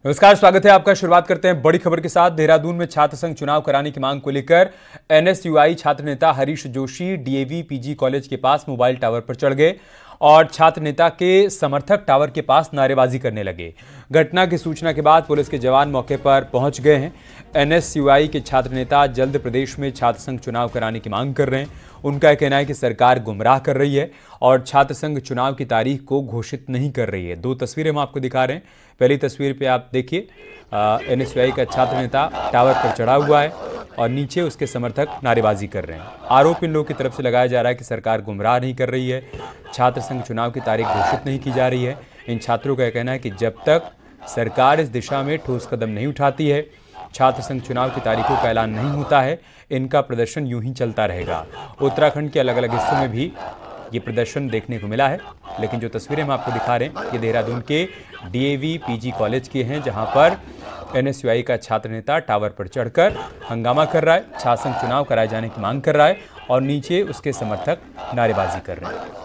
नमस्कार, स्वागत है आपका। शुरुआत करते हैं बड़ी खबर के साथ। देहरादून में छात्र संघ चुनाव कराने की मांग को लेकर एनएसयूआई छात्र नेता Harish Joshi DAV PG college के पास मोबाइल टावर पर चढ़ गए और छात्र नेता के समर्थक टावर के पास नारेबाजी करने लगे। घटना की सूचना के बाद पुलिस के जवान मौके पर पहुंच गए हैं। एनएसयूआई के छात्र नेता जल्द प्रदेश में छात्र संघ चुनाव कराने की मांग कर रहे हैं। उनका कहना है कि सरकार गुमराह कर रही है और छात्र संघ चुनाव की तारीख को घोषित नहीं कर रही है। दो तस्वीरें हम आपको दिखा रहे हैं। पहली तस्वीर पे आप देखिए, एनएसयूआई का छात्र नेता टावर पर चढ़ा हुआ है और नीचे उसके समर्थक नारेबाजी कर रहे हैं। आरोप इन लोगों की तरफ से लगाया जा रहा है कि सरकार गुमराह नहीं कर रही है, छात्र संघ चुनाव की तारीख घोषित नहीं की जा रही है। इन छात्रों का कहना है कि जब तक सरकार इस दिशा में ठोस कदम नहीं उठाती है, छात्र संघ चुनाव की तारीखों का ऐलान नहीं होता है, इनका प्रदर्शन यूं ही चलता रहेगा। उत्तराखंड के अलग अलग हिस्सों में भी ये प्रदर्शन देखने को मिला है, लेकिन जो तस्वीरें हम आपको दिखा रहे हैं ये देहरादून के डीएवी पीजी कॉलेज की हैं, जहां पर एनएसयूआई का छात्र नेता टावर पर चढ़कर हंगामा कर रहा है, छात्र संघ चुनाव कराए जाने की मांग कर रहा है और नीचे उसके समर्थक नारेबाजी कर रहे हैं।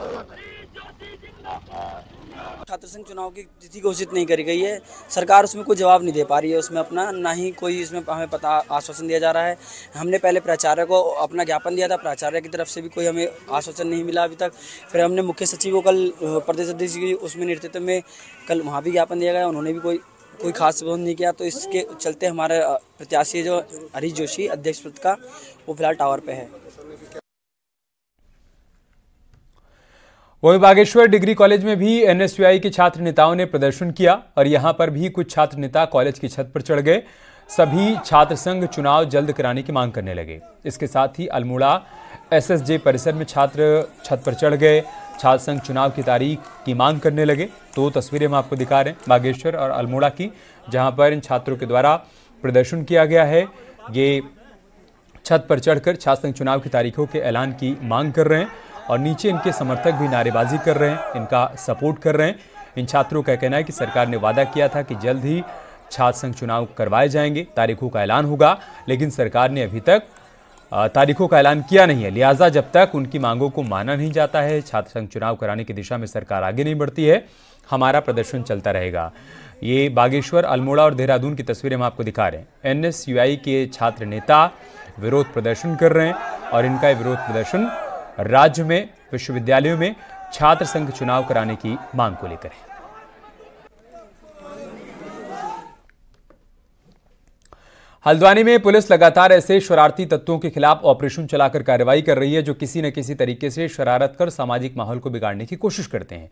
छात्र संघ चुनाव की तिथि घोषित नहीं करी गई है, सरकार उसमें कोई जवाब नहीं दे पा रही है। उसमें अपना ना ही कोई इसमें हमें पता आश्वासन दिया जा रहा है। हमने पहले प्राचार्य को अपना ज्ञापन दिया था, प्राचार्य की तरफ से भी कोई हमें आश्वासन नहीं मिला अभी तक। फिर हमने मुख्य सचिव को कल प्रदेश अध्यक्ष की उसमें नेतृत्व में कल वहाँ भी ज्ञापन दिया गया, उन्होंने भी कोई खास प्रबंध नहीं किया। तो इसके चलते हमारे प्रत्याशी जो हरीश जोशी अध्यक्ष पद का, वो फिलहाल टावर पे है। वहीं बागेश्वर डिग्री कॉलेज में भी एनएसयूआई के छात्र नेताओं ने प्रदर्शन किया और यहां पर भी कुछ छात्र नेता कॉलेज की छत पर चढ़ गए। सभी छात्र संघ चुनाव जल्द कराने की मांग करने लगे। इसके साथ ही अल्मोड़ा एसएसजे परिसर में छात्र छत पर चढ़ गए, छात्र संघ चुनाव की तारीख की मांग करने लगे। दो तस्वीरें हम आपको दिखा रहे हैं बागेश्वर और अल्मोड़ा की, जहां पर इन छात्रों के द्वारा प्रदर्शन किया गया है। ये छत पर चढ़कर छात्र संघ चुनाव की तारीखों के ऐलान की मांग कर रहे हैं और नीचे इनके समर्थक भी नारेबाजी कर रहे हैं, इनका सपोर्ट कर रहे हैं। इन छात्रों का कहना है कि सरकार ने वादा किया था कि जल्द ही छात्र संघ चुनाव करवाए जाएंगे, तारीखों का ऐलान होगा, लेकिन सरकार ने अभी तक तारीखों का ऐलान किया नहीं है। लिहाजा जब तक उनकी मांगों को माना नहीं जाता है, छात्र संघ चुनाव कराने की दिशा में सरकार आगे नहीं बढ़ती है, हमारा प्रदर्शन चलता रहेगा। ये बागेश्वर, अल्मोड़ा और देहरादून की तस्वीरें हम आपको दिखा रहे हैं। एनएसयूआई के छात्र नेता विरोध प्रदर्शन कर रहे हैं और इनका विरोध प्रदर्शन राज्य में विश्वविद्यालयों में छात्र संघ चुनाव कराने की मांग को लेकर है। हल्द्वानी में पुलिस लगातार ऐसे शरारती तत्वों के खिलाफ ऑपरेशन चलाकर कार्रवाई कर रही है जो किसी न किसी तरीके से शरारत कर सामाजिक माहौल को बिगाड़ने की कोशिश करते हैं।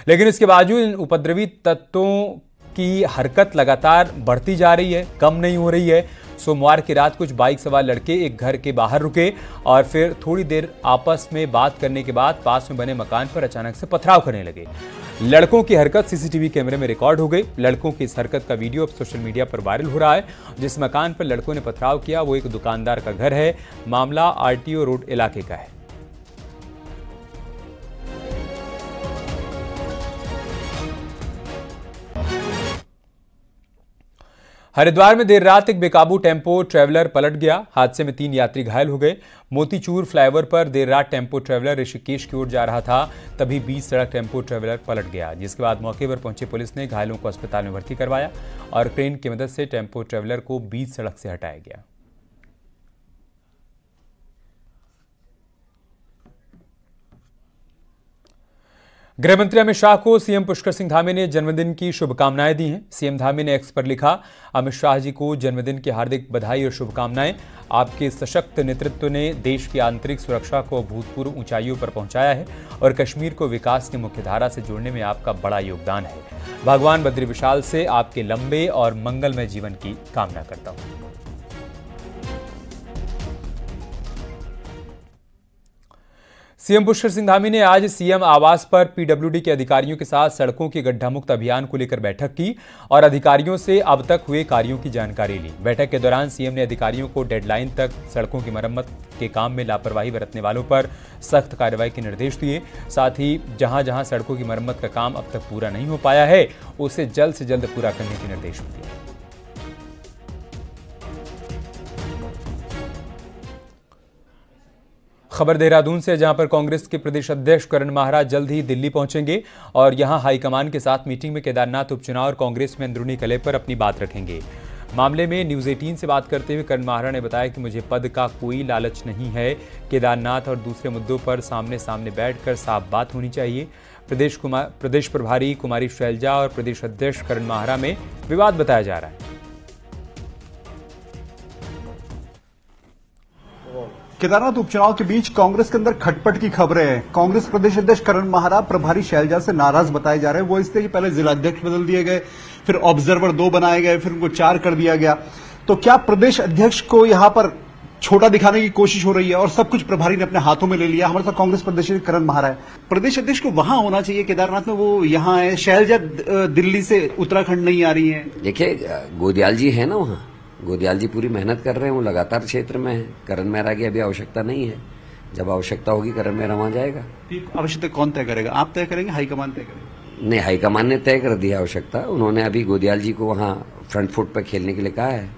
लेकिन इसके बावजूद इन उपद्रवी तत्वों की हरकत लगातार बढ़ती जा रही है, कम नहीं हो रही है। सोमवार की रात कुछ बाइक सवार लड़के एक घर के बाहर रुके और फिर थोड़ी देर आपस में बात करने के बाद पास में बने मकान पर अचानक से पथराव करने लगे। लड़कों की हरकत सीसीटीवी कैमरे में रिकॉर्ड हो गई। लड़कों की इस हरकत का वीडियो अब सोशल मीडिया पर वायरल हो रहा है। जिस मकान पर लड़कों ने पथराव किया वो एक दुकानदार का घर है। मामला आरटीओ रोड इलाके का है। हरिद्वार में देर रात एक बेकाबू टेम्पो ट्रैवलर पलट गया। हादसे में 3 यात्री घायल हो गए। मोतीचूर फ्लाईओवर पर देर रात टेम्पो ट्रैवलर ऋषिकेश की ओर जा रहा था, तभी बीच सड़क टेम्पो ट्रैवलर पलट गया, जिसके बाद मौके पर पहुंची पुलिस ने घायलों को अस्पताल में भर्ती करवाया और क्रेन की मदद से टेम्पो ट्रैवलर को बीच सड़क से हटाया गया। गृह मंत्री अमित शाह को सीएम पुष्कर सिंह धामी ने जन्मदिन की शुभकामनाएं दी हैं। सीएम धामी ने एक्स पर लिखा, अमित शाह जी को जन्मदिन की हार्दिक बधाई और शुभकामनाएं। आपके सशक्त नेतृत्व ने देश की आंतरिक सुरक्षा को अभूतपूर्व ऊंचाइयों पर पहुंचाया है और कश्मीर को विकास की मुख्यधारा से जोड़ने में आपका बड़ा योगदान है। भगवान बद्री विशाल से आपके लंबे और मंगलमय जीवन की कामना करता हूं। सीएम पुष्कर सिंह धामी ने आज सीएम आवास पर पीडब्ल्यूडी के अधिकारियों के साथ सड़कों की गड्ढा मुक्त अभियान को लेकर बैठक की और अधिकारियों से अब तक हुए कार्यों की जानकारी ली। बैठक के दौरान सीएम ने अधिकारियों को डेडलाइन तक सड़कों की मरम्मत के काम में लापरवाही बरतने वालों पर सख्त कार्रवाई के निर्देश दिए। साथ ही जहां जहां सड़कों की मरम्मत का काम अब तक पूरा नहीं हो पाया है, उसे जल्द से जल्द पूरा करने के निर्देश दिए। खबर देहरादून से, जहां पर कांग्रेस के प्रदेश अध्यक्ष करण माहरा जल्द ही दिल्ली पहुंचेंगे और यहां हाईकमान के साथ मीटिंग में केदारनाथ उपचुनाव और कांग्रेस में अंदरूनी कलह पर अपनी बात रखेंगे। मामले में न्यूज़ 18 से बात करते हुए करण माहरा ने बताया कि मुझे पद का कोई लालच नहीं है। केदारनाथ और दूसरे मुद्दों पर सामने सामने बैठकर साफ बात होनी चाहिए। प्रदेश प्रभारी कुमारी शैलजा और प्रदेश अध्यक्ष करण माहरा में विवाद बताया जा रहा है। केदारनाथ उपचुनाव के बीच कांग्रेस के अंदर खटपट की खबरें हैं। कांग्रेस प्रदेश अध्यक्ष करण माहरा प्रभारी शैलजा से नाराज बताए जा रहे हैं। वो इसलिए कि पहले जिलाध्यक्ष बदल दिए गए, फिर ऑब्जर्वर 2 बनाए गए, फिर उनको 4 कर दिया गया। तो क्या प्रदेश अध्यक्ष को यहां पर छोटा दिखाने की कोशिश हो रही है और सब कुछ प्रभारी ने अपने हाथों में ले लिया? हमारे साथ कांग्रेस प्रदेश अध्यक्ष करण माहरा है। प्रदेश अध्यक्ष को वहां होना चाहिए केदारनाथ में, वो यहाँ है। शैलजा दिल्ली से उत्तराखंड नहीं आ रही है। देखिए, गोदियाल जी है ना वहाँ, गोदियाल जी पूरी मेहनत कर रहे हैं, वो लगातार क्षेत्र में है। करण मेहरा की अभी आवश्यकता नहीं है, जब आवश्यकता होगी करण मेहरा वहां जाएगा। आवश्यकता कौन तय करेगा? आप तय करेंगे, हाईकमान तय करेगा? नहीं, हाईकमान ने तय कर दिया आवश्यकता। उन्होंने अभी गोदियाल जी को वहां फ्रंट फुट पर खेलने के लिए कहा है,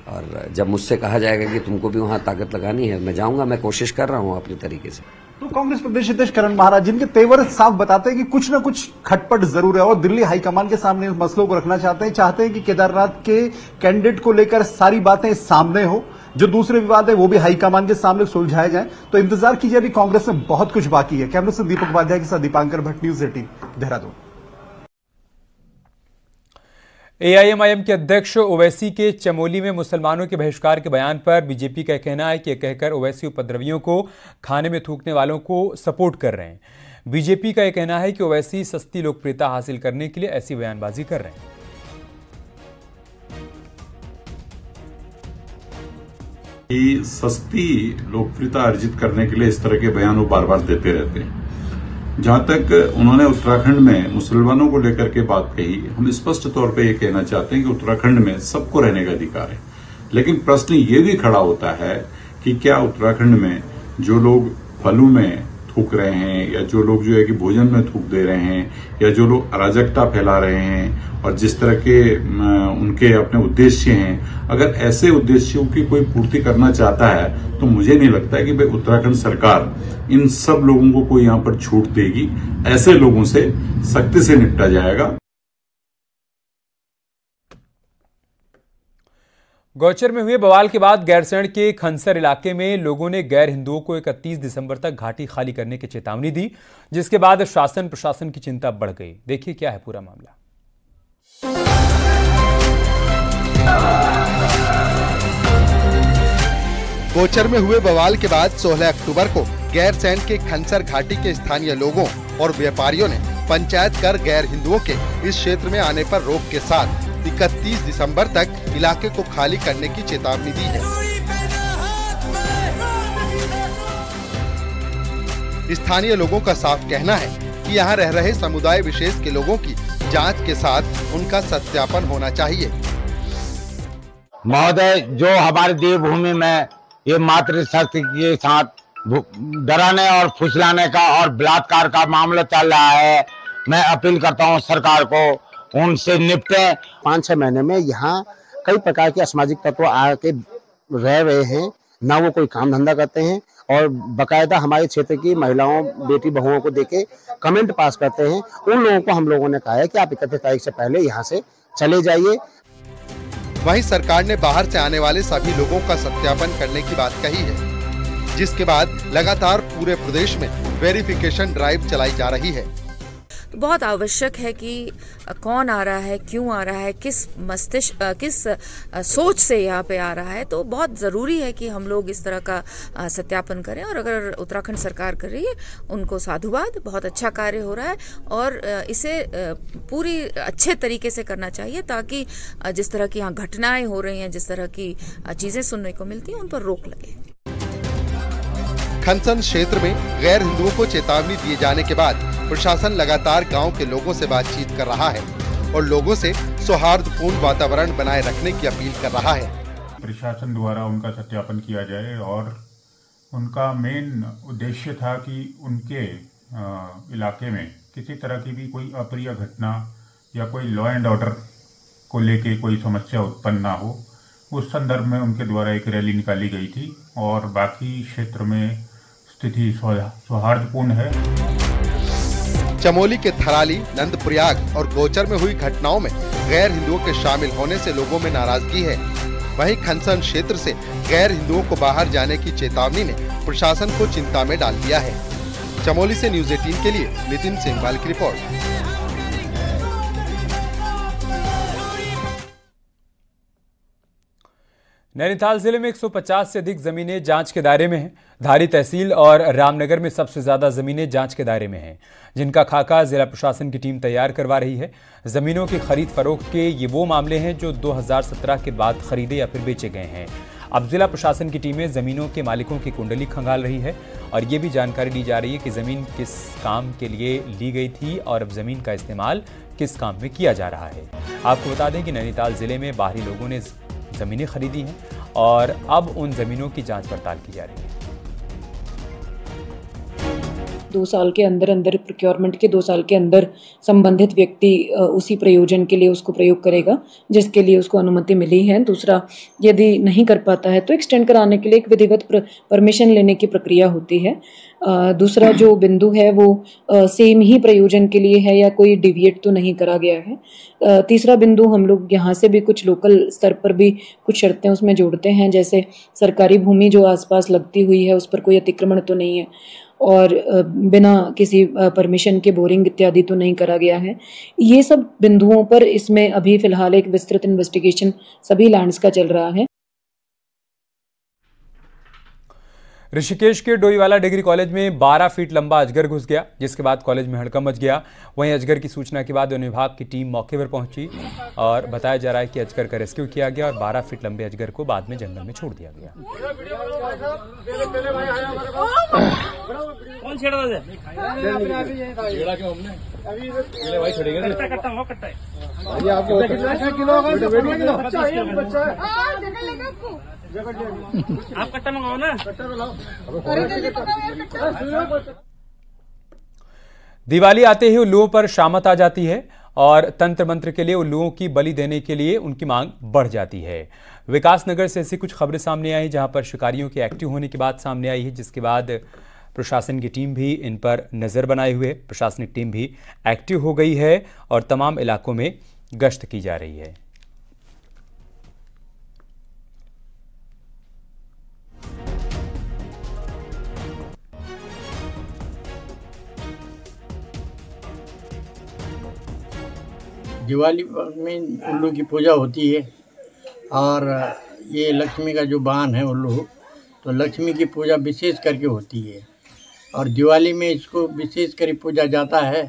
और जब मुझसे कहा जाएगा कि तुमको भी वहां ताकत लगानी है, मैं जाऊंगा। मैं कोशिश कर रहा हूं अपने तरीके से। तो कांग्रेस प्रदेश अध्यक्ष करण माहरा, जिनके तेवर साफ बताते हैं कि कुछ ना कुछ खटपट जरूर है और दिल्ली हाईकमान के सामने इस मसलों को रखना चाहते हैं कि केदारनाथ के कैंडिडेट को लेकर सारी बातें सामने हो, जो दूसरे विवाद है वो भी हाईकमान के सामने सुलझाए जाए। तो इंतजार कीजिए, अभी कांग्रेस में बहुत कुछ बाकी है। कैमरे से दीपक उपाध्याय के साथ दीपांकर भट्ट, न्यूज़ 18 देहरादून। एआईएमआईएम के अध्यक्ष ओवैसी के चमोली में मुसलमानों के बहिष्कार के बयान पर बीजेपी का कहना है कि यह कहकर ओवैसी उपद्रवियों को खाने में थूकने वालों को सपोर्ट कर रहे हैं। बीजेपी का यह कहना है कि ओवैसी सस्ती लोकप्रियता हासिल करने के लिए ऐसी बयानबाजी कर रहे हैं। सस्ती लोकप्रियता अर्जित करने के लिए इस तरह के बयान वो बार बार देते रहते हैं। जहां तक उन्होंने उत्तराखंड में मुसलमानों को लेकर के बात कही, हम स्पष्ट तौर पे ये कहना चाहते हैं कि उत्तराखंड में सबको रहने का अधिकार है, लेकिन प्रश्न ये भी खड़ा होता है कि क्या उत्तराखंड में जो लोग फलों में थूक रहे हैं, या जो लोग जो है कि भोजन में थूक दे रहे हैं, या जो लोग अराजकता फैला रहे हैं, और जिस तरह के उनके अपने उद्देश्य हैं, अगर ऐसे उद्देश्यों की कोई पूर्ति करना चाहता है तो मुझे नहीं लगता है कि भाई उत्तराखंड सरकार इन सब लोगों को कोई यहां पर छूट देगी। ऐसे लोगों से सख्ती से निपटा जाएगा। गौचर में हुए बवाल के बाद गैरसैंण के खनसर इलाके में लोगों ने गैर हिंदुओं को 31 दिसंबर तक घाटी खाली करने की चेतावनी दी, जिसके बाद शासन प्रशासन की चिंता बढ़ गई। देखिए क्या है पूरा मामला। गौचर में हुए बवाल के बाद 16 अक्टूबर को गैरसैंण के खनसर घाटी के स्थानीय लोगों और व्यापारियों ने पंचायत कर गैर हिंदुओं के इस क्षेत्र में आने पर रोक के साथ 31 दिसंबर तक इलाके को खाली करने की चेतावनी दी है। स्थानीय लोगों का साफ कहना है कि यहाँ रह रहे समुदाय विशेष के लोगों की जांच के साथ उनका सत्यापन होना चाहिए। महोदय, जो हमारी देवभूमि में ये मातृशक्ति के साथ डराने और फुसलाने का और बलात्कार का मामला चल रहा है, मैं अपील करता हूँ सरकार को उनसे निपटे। 5-6 महीने में यहाँ कई प्रकार के असामाजिक तत्व आके रह रहे हैं, ना वो कोई काम धंधा करते हैं और बकायदा हमारे क्षेत्र की महिलाओं बेटी बहुओं को देके कमेंट पास करते हैं। उन लोगों को हम लोगों ने कहा है कि आप 31 तारीख से पहले यहाँ से चले जाइए। वहीं सरकार ने बाहर से आने वाले सभी लोगों का सत्यापन करने की बात कही है, जिसके बाद लगातार पूरे प्रदेश में वेरिफिकेशन ड्राइव चलाई जा रही है। तो बहुत आवश्यक है कि कौन आ रहा है, क्यों आ रहा है, किस मस्तिष्क किस सोच से यहाँ पे आ रहा है। तो बहुत ज़रूरी है कि हम लोग इस तरह का सत्यापन करें, और अगर उत्तराखंड सरकार कर रही है उनको साधुवाद, बहुत अच्छा कार्य हो रहा है और इसे पूरी अच्छे तरीके से करना चाहिए, ताकि जिस तरह की यहाँ घटनाएं हो रही हैं, जिस तरह की चीज़ें सुनने को मिलती हैं, उन पर रोक लगे। खनसन क्षेत्र में गैर हिंदुओं को चेतावनी दिए जाने के बाद प्रशासन लगातार गांव के लोगों से बातचीत कर रहा है और लोगों से सौहार्दपूर्ण वातावरण बनाए रखने की अपील कर रहा है। प्रशासन द्वारा उनका सत्यापन किया जाए, और उनका मेन उद्देश्य था कि उनके इलाके में किसी तरह की भी कोई अप्रिय घटना या कोई लॉ एंड ऑर्डर को लेके कोई समस्या उत्पन्न ना हो। उस संदर्भ में उनके द्वारा एक रैली निकाली गई थी और बाकी क्षेत्र में स्थिति सौहार्दपूर्ण है। चमोली के थराली, नंदप्रयाग और गोचर में हुई घटनाओं में गैर हिंदुओं के शामिल होने से लोगों में नाराजगी है। वहीं खनसन क्षेत्र से गैर हिंदुओं को बाहर जाने की चेतावनी ने प्रशासन को चिंता में डाल दिया है। चमोली से न्यूज 18 के लिए नितिन सेमवाल की रिपोर्ट। नैनीताल जिले में 150 से अधिक जमीनें जांच के दायरे में हैं। धारी तहसील और रामनगर में सबसे ज्यादा जमीनें जांच के दायरे में हैं, जिनका खाका जिला प्रशासन की टीम तैयार करवा रही है। जमीनों की खरीद फरोख्त के ये वो मामले हैं जो 2017 के बाद खरीदे या फिर बेचे गए हैं। अब जिला प्रशासन की टीमें जमीनों के मालिकों की कुंडली खंगाल रही है और ये भी जानकारी दी जा रही है कि जमीन किस काम के लिए ली गई थी और अब जमीन का इस्तेमाल किस काम में किया जा रहा है। आपको बता दें कि नैनीताल जिले में बाहरी लोगों ने जमीनें खरीदी हैं और अब उन जमीनों की जांच पड़ताल की जा रही है। 2 साल के अंदर प्रोक्योरमेंट के 2 साल के अंदर संबंधित व्यक्ति उसी प्रयोजन के लिए उसको प्रयोग करेगा जिसके लिए उसको अनुमति मिली है। दूसरा, यदि नहीं कर पाता है तो एक्सटेंड कराने के लिए एक विधिवत परमिशन लेने की प्रक्रिया होती है। दूसरा जो बिंदु है वो सेम ही प्रयोजन के लिए है या कोई डिविएट तो नहीं करा गया है। तीसरा बिंदु, हम लोग यहाँ से भी कुछ लोकल स्तर पर भी कुछ शर्तें उसमें जोड़ते हैं, जैसे सरकारी भूमि जो आसपास लगती हुई है उस पर कोई अतिक्रमण तो नहीं है और बिना किसी परमिशन के बोरिंग इत्यादि तो नहीं करा गया है। ये सब बिंदुओं पर इसमें अभी फिलहाल एक विस्तृत इन्वेस्टिगेशन सभी लैंड्स का चल रहा है। ऋषिकेश के डोईवाला डिग्री कॉलेज में 12 फीट लंबा अजगर घुस गया, जिसके बाद कॉलेज में हड़कंप मच गया। वहीं अजगर की सूचना के बाद वन विभाग की टीम मौके पर पहुंची और बताया जा रहा है कि अजगर का रेस्क्यू किया गया और 12 फीट लंबे अजगर को बाद में जंगल में छोड़ दिया गया। आप कट्टा मंगाओ ना। दिवाली आते ही उल्लुओं पर शामत आ जाती है और तंत्र मंत्र के लिए उल्लुओं की बलि देने के लिए उनकी मांग बढ़ जाती है। विकासनगर से ऐसी कुछ खबरें सामने आई जहां पर शिकारियों के एक्टिव होने की बात सामने आई है, जिसके बाद प्रशासन की टीम भी इन पर नजर बनाए हुए प्रशासनिक टीम भी एक्टिव हो गई है और तमाम इलाकों में गश्त की जा रही है। दिवाली में उल्लू की पूजा होती है और ये लक्ष्मी का जो वाहन है उल्लू, तो लक्ष्मी की पूजा विशेष करके होती है और दिवाली में इसको विशेष कर पूजा जाता है।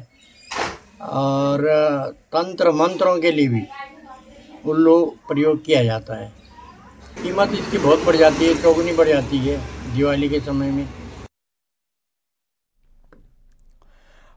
और तंत्र मंत्रों के लिए भी उल्लू प्रयोग किया जाता है। कीमत इसकी बहुत बढ़ जाती है, चौगुनी बढ़ जाती है दिवाली के समय में।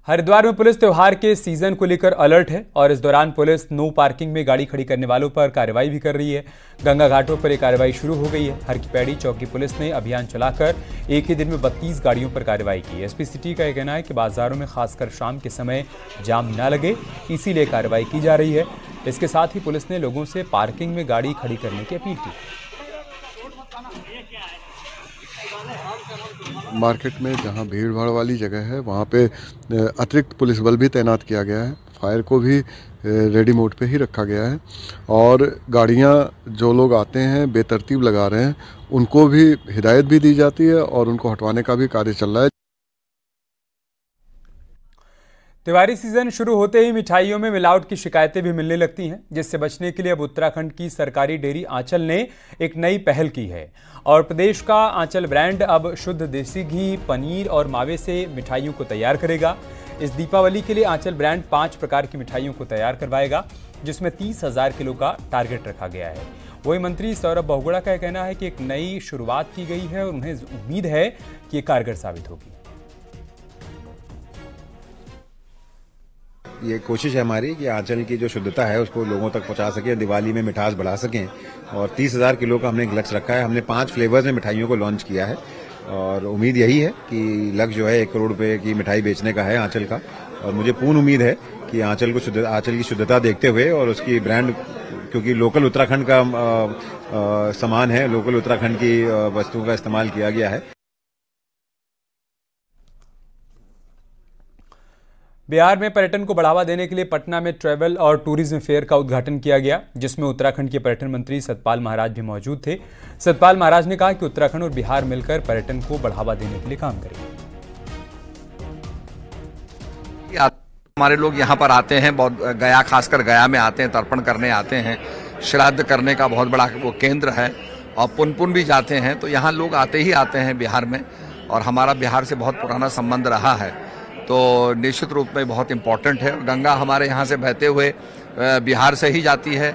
हरिद्वार में पुलिस त्योहार के सीजन को लेकर अलर्ट है और इस दौरान पुलिस नो पार्किंग में गाड़ी खड़ी करने वालों पर कार्रवाई भी कर रही है। गंगा घाटों पर यह कार्रवाई शुरू हो गई है। हर की पैड़ी चौकी पुलिस ने अभियान चलाकर एक ही दिन में 32 गाड़ियों पर कार्रवाई की। एसपी सिटी का यह कहना है कि बाजारों में खासकर शाम के समय जाम न लगे, इसीलिए कार्रवाई की जा रही है। इसके साथ ही पुलिस ने लोगों से पार्किंग में गाड़ी खड़ी करने की अपील की। मार्केट में जहां भीड़ भाड़ वाली जगह है वहां पे अतिरिक्त पुलिस बल भी तैनात किया गया है। फायर को भी रेडी मोड पे ही रखा गया है और गाड़ियां जो लोग आते हैं बेतरतीब लगा रहे हैं उनको भी हिदायत भी दी जाती है और उनको हटवाने का भी कार्य चल रहा है। त्योहारी सीजन शुरू होते ही मिठाइयों में मिलावट की शिकायतें भी मिलने लगती हैं, जिससे बचने के लिए अब उत्तराखंड की सरकारी डेयरी आंचल ने एक नई पहल की है और प्रदेश का आंचल ब्रांड अब शुद्ध देसी घी, पनीर और मावे से मिठाइयों को तैयार करेगा। इस दीपावली के लिए आंचल ब्रांड 5 प्रकार की मिठाइयों को तैयार करवाएगा, जिसमें 30,000 किलो का टारगेट रखा गया है। वही मंत्री सौरभ बहुगुणा का कहना है कि एक नई शुरुआत की गई है और उन्हें उम्मीद है कि ये कारगर साबित होगी। ये कोशिश है हमारी कि आंचल की जो शुद्धता है उसको लोगों तक पहुंचा सकें, दिवाली में मिठास बढ़ा सकें और 30,000 किलो का हमने एक लक्ष्य रखा है। हमने 5 फ्लेवर्स में मिठाइयों को लॉन्च किया है और उम्मीद यही है कि लक्ष्य जो है 1 करोड़ रुपए की मिठाई बेचने का है आंचल का। और मुझे पूर्ण उम्मीद है कि आंचल की शुद्धता देखते हुए और उसकी ब्रांड, क्योंकि लोकल उत्तराखंड का सामान है, लोकल उत्तराखंड की वस्तुओं का इस्तेमाल किया गया है। बिहार में पर्यटन को बढ़ावा देने के लिए पटना में ट्रैवल और टूरिज्म फेयर का उद्घाटन किया गया, जिसमें उत्तराखंड के पर्यटन मंत्री सतपाल महाराज भी मौजूद थे। सतपाल महाराज ने कहा कि उत्तराखंड और बिहार मिलकर पर्यटन को बढ़ावा देने के लिए काम करेंगे। हमारे लोग यहाँ पर आते हैं, बहुत गया, खासकर गया में आते हैं, तर्पण करने आते हैं, श्राद्ध करने का बहुत बड़ा वो केंद्र है, और पुनपुन भी जाते हैं। तो यहाँ लोग आते ही आते हैं बिहार में, और हमारा बिहार से बहुत पुराना संबंध रहा है, तो निश्चित रूप में बहुत इम्पोर्टेंट है। गंगा हमारे यहाँ से बहते हुए बिहार से ही जाती है।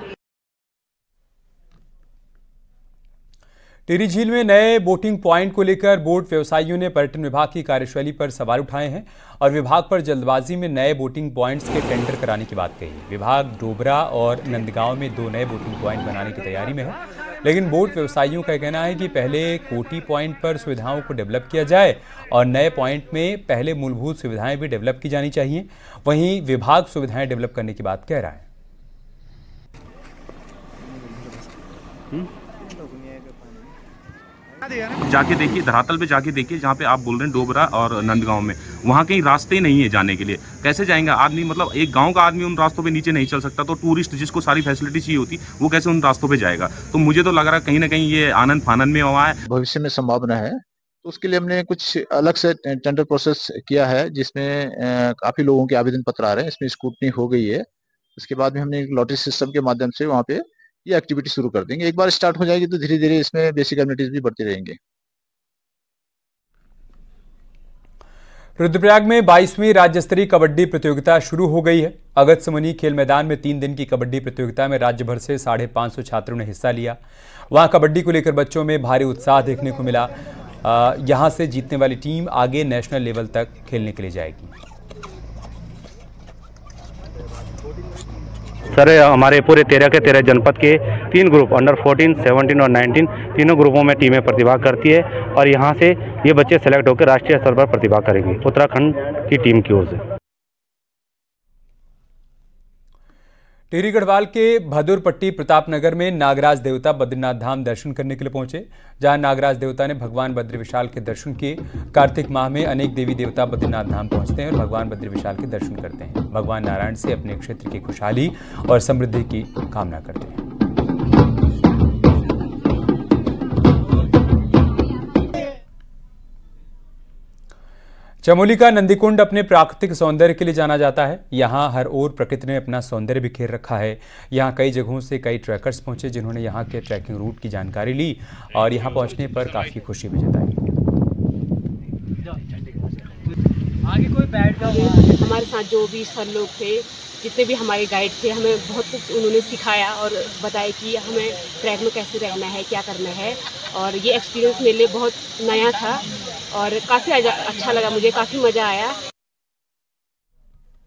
टिहरी झील में नए बोटिंग पॉइंट को लेकर बोट व्यवसायियों ने पर्यटन विभाग की कार्यशैली पर सवाल उठाए हैं और विभाग पर जल्दबाजी में नए बोटिंग पॉइंट्स के टेंडर कराने की बात कही। विभाग डोबरा और नंदगांव में 2 नए बोटिंग पॉइंट बनाने की तैयारी में है, लेकिन बोट व्यवसायियों का कहना है कि पहले कोटी पॉइंट पर सुविधाओं को डेवलप किया जाए और नए पॉइंट में पहले मूलभूत सुविधाएं भी डेवलप की जानी चाहिए। वहीं विभाग सुविधाएं डेवलप करने की बात कह रहा है। जाके देखिए, धरातल पे जाके देखिए, जहाँ पे आप बोल रहे हैं डोबरा और नंदगांव में, वहाँ कहीं रास्ते नहीं है जाने के लिए। कैसे जाएंगे आदमी, मतलब एक गांव का आदमी उन रास्तों पे नीचे नहीं चल सकता, तो टूरिस्ट जिसको सारी फैसिलिटी चाहिए होती वो कैसे उन रास्तों पे जाएगा। तो मुझे तो लग रहा है कहीं ना कहीं ये आनंद फानंद में हुआ है। भविष्य में संभावना है, तो उसके लिए हमने कुछ अलग से टेंडर प्रोसेस किया है, जिसमें काफी लोगों के आवेदन पत्र आ रहे हैं। इसमें स्क्रूटनी हो गई है। उसके बाद में हमने लॉटरी सिस्टम के माध्यम से वहाँ पे ये एक्टिविटी शुरू कर देंगे। एक बार स्टार्ट हो जाएगी तो धीरे धीरे इसमें बेसिक एमिनिटीज भी बढ़ती रहेंगे। रुद्रप्रयाग में 22वीं राज्य स्तरीय कबड्डी प्रतियोगिता शुरू हो गई है। अगस्त्यमुनि खेल मैदान में 3 दिन की कबड्डी प्रतियोगिता में राज्य भर से 550 छात्रों ने हिस्सा लिया। वहां कबड्डी को लेकर बच्चों में भारी उत्साह देखने को मिला। यहां से जीतने वाली टीम आगे नेशनल लेवल तक खेलने के लिए जाएगी। सर, हमारे पूरे 13 के 13 जनपद के 3 ग्रुप अंडर 14, 17 और 19 तीनों ग्रुपों में टीमें प्रतिभाग करती है और यहां से ये बच्चे सेलेक्ट होकर राष्ट्रीय स्तर पर प्रतिभाग करेंगे उत्तराखंड की टीम की ओर से। टिहरी गढ़वाल के भदुरपट्टी प्रतापनगर में नागराज देवता बद्रीनाथ धाम दर्शन करने के लिए पहुंचे, जहां नागराज देवता ने भगवान बद्री विशाल के दर्शन किए। कार्तिक माह में अनेक देवी देवता बद्रीनाथ धाम पहुंचते हैं और भगवान बद्री विशाल के दर्शन करते हैं। भगवान नारायण से अपने क्षेत्र की खुशहाली और समृद्धि की कामना करते हैं। चमोली का नंदीकुंड अपने प्राकृतिक सौंदर्य के लिए जाना जाता है। यहाँ हर ओर प्रकृति ने अपना सौंदर्य बिखेर रखा है। यहाँ कई जगहों से कई ट्रैकर्स पहुंचे, जिन्होंने यहाँ के ट्रैकिंग रूट की जानकारी ली और यहाँ पहुंचने पर काफ़ी खुशी भी जताई। आगे कोई बैठ जाओ। हमारे साथ जो भी सर लोग थे, जितने भी हमारे गाइड थे, हमें बहुत कुछ उन्होंने सिखाया और बताया कि हमें ट्रैक में कैसे रहना है, क्या करना है। और ये एक्सपीरियंस मेरे लिए बहुत नया था और काफ़ी अच्छा लगा, मुझे काफ़ी मज़ा आया।